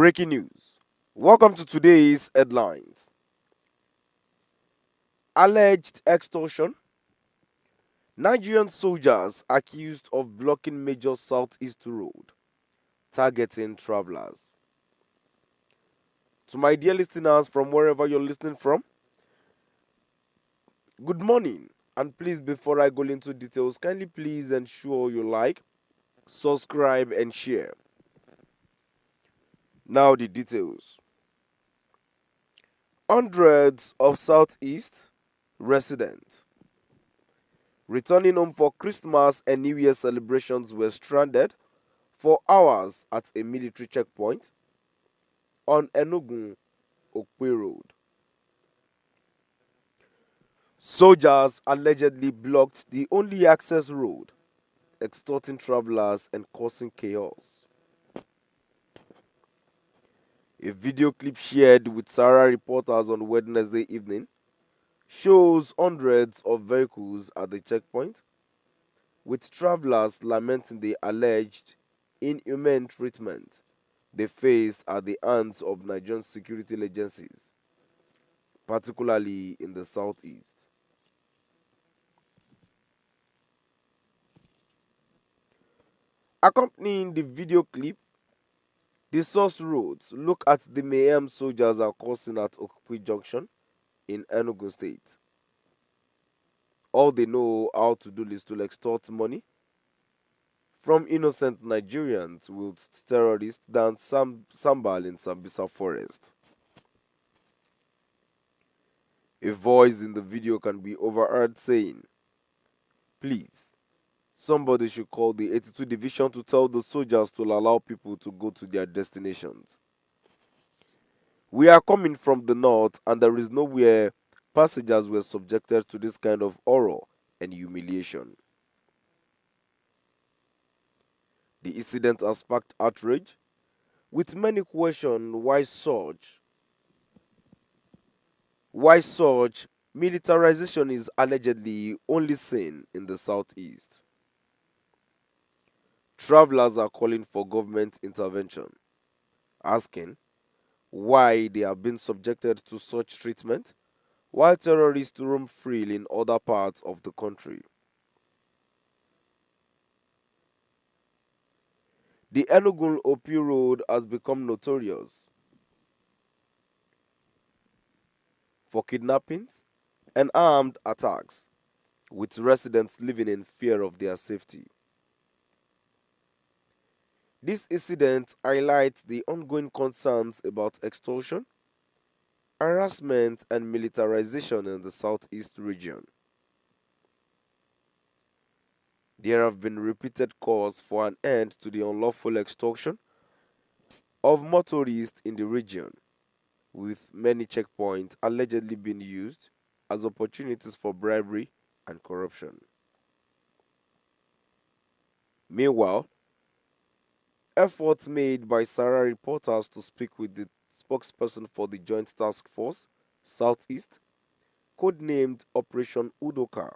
Breaking news. Welcome to today's headlines. Alleged extortion. Nigerian soldiers accused of blocking major southeast road, targeting travelers. To my dear listeners from wherever you're listening from, good morning. And please, before I go into details, kindly please ensure you like, subscribe, and share. Now, the details. Hundreds of southeast residents returning home for Christmas and New Year celebrations were stranded for hours at a military checkpoint on Enugu Okwe Road. Soldiers allegedly blocked the only access road, extorting travelers and causing chaos. A video clip shared with Sarah reporters on Wednesday evening shows hundreds of vehicles at the checkpoint, with travelers lamenting the alleged inhumane treatment they face at the hands of Nigerian security agencies, particularly in the southeast. Accompanying the video clip, the source wrote, "Look at the mayhem soldiers are causing at Okwe Junction in Enugu State. All they know how to do is to extort money from innocent Nigerians with terrorists down Sambal in Sambisa Forest." A voice in the video can be overheard saying, "Please, somebody should call the 82 Division to tell the soldiers to allow people to go to their destinations. We are coming from the north and there is nowhere passengers were subjected to this kind of horror and humiliation." The incident has sparked outrage, with many questioning why such militarization is allegedly only seen in the southeast. Travelers are calling for government intervention, asking why they have been subjected to such treatment while terrorists roam freely in other parts of the country. The Enugu Opi Road has become notorious for kidnappings and armed attacks, with residents living in fear of their safety. This incident highlights the ongoing concerns about extortion, harassment, and militarization in the southeast region. There have been repeated calls for an end to the unlawful extortion of motorists in the region, with many checkpoints allegedly being used as opportunities for bribery and corruption. Meanwhile, efforts made by Sarah reporters to speak with the spokesperson for the Joint Task Force Southeast, codenamed Operation Udoka,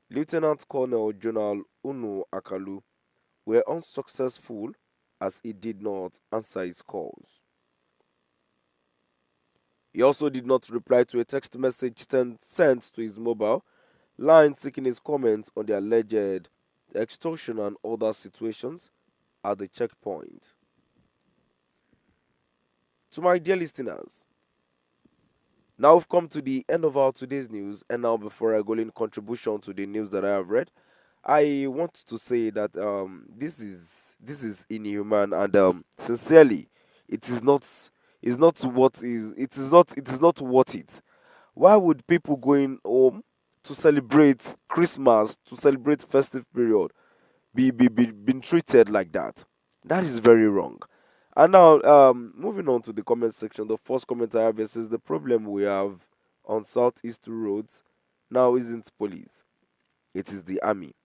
Lieutenant Colonel General Unu Akalu, were unsuccessful as he did not answer his calls. He also did not reply to a text message sent to his mobile line seeking his comments on the alleged extortion and other situations at the checkpoint. To my dear listeners, now we've come to the end of our today's news, and now before I go in contribution to the news that I have read, I want to say that this is inhuman and sincerely, it is not worth it. Why would people going home to celebrate Christmas, to celebrate festive period, be being treated like that? That is very wrong. And now, moving on to the comment section, the first comment I have here says the problem we have on southeast roads now isn't police, it is the army.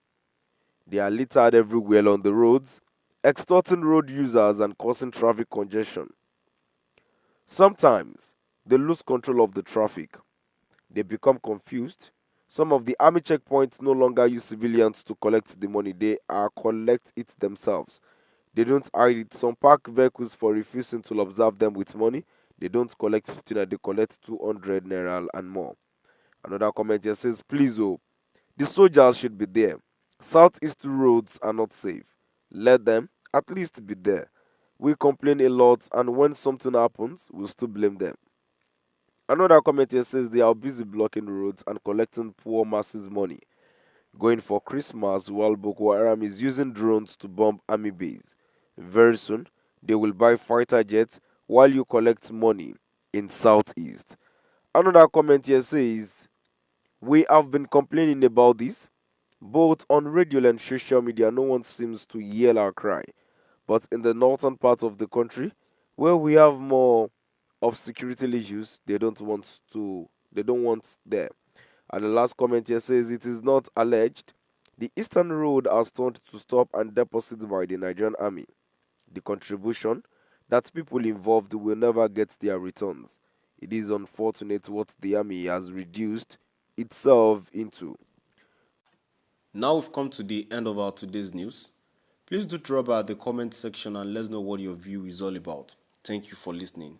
They are littered everywhere on the roads, extorting road users and causing traffic congestion. Sometimes they lose control of the traffic. They become confused. Some of the army checkpoints no longer use civilians to collect the money, they are collect it themselves. They don't hide it. Some park vehicles for refusing to observe them with money. They don't collect 15 naira, they collect 200 naira and more. Another comment here says, please, oh, the soldiers should be there. Southeast roads are not safe. Let them at least be there. We complain a lot, and when something happens, we'll still blame them. Another comment here says they are busy blocking roads and collecting poor masses' money. Going for Christmas while Boko Haram is using drones to bomb army base. Very soon, they will buy fighter jets while you collect money in Southeast. Another comment here says, we have been complaining about this, both on radio and social media. No one seems to yell our cry. But in the northern part of the country, where we have more of security issues, they don't want there. And the last comment here says it is not alleged. The Eastern Road has turned to stop and deposit by the Nigerian army. The contribution that people involved will never get their returns. It is unfortunate what the army has reduced itself into. Now we've come to the end of our today's news. Please do drop by the comment section and let us know what your view is all about. Thank you for listening.